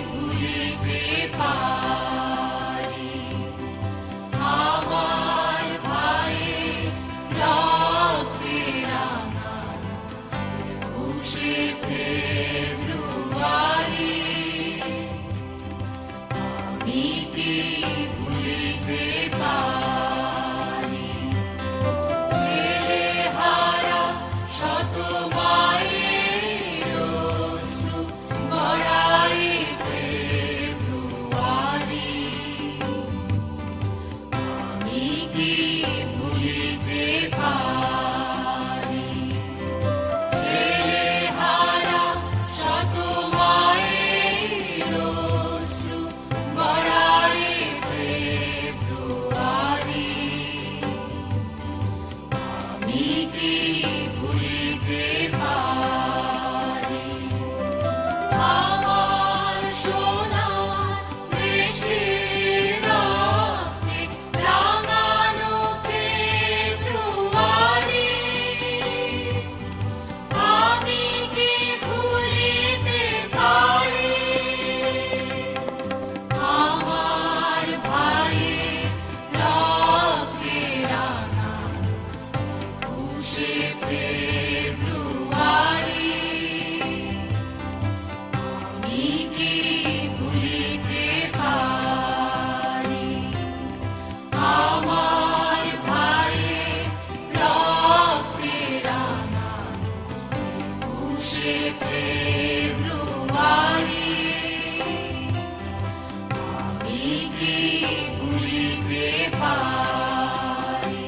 ভুলিতে পারি আমার ভাইয়ের রক্তে রাঙানো ২১শে ফেব্রুয়ারি আমি কি ভুলিতে পারি ছেলেহারা শত মায়ের অশ্রু গড়াই ফেব্রুয়ারি আমি কি ভুলিতে পারি ছেলেহারা শত মায়ের অশ্রু গড়াই ফেব্রুয়ারি আমি কি ভুলিতে পারি আমার সোনার দেশের রক্তে রাঙানো ফেব্রুয়ারি আমি কি ভুলিতে পারি আমার ভাইয়ের রক্তে রাঙানো ২১শে ফেব্রুয়ারি আমি কি ভুলিতে পারি আমার ভাইয়ের রক্তে রাঙানো ২১শে ফেব্রুয়ারি আমি কি ভুলিতে পারি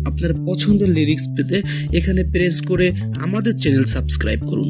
আপনার পছন্দের লিরিক্স পেতে এখানে প্রেস করে আমাদের চ্যানেল সাবস্ক্রাইব করুন।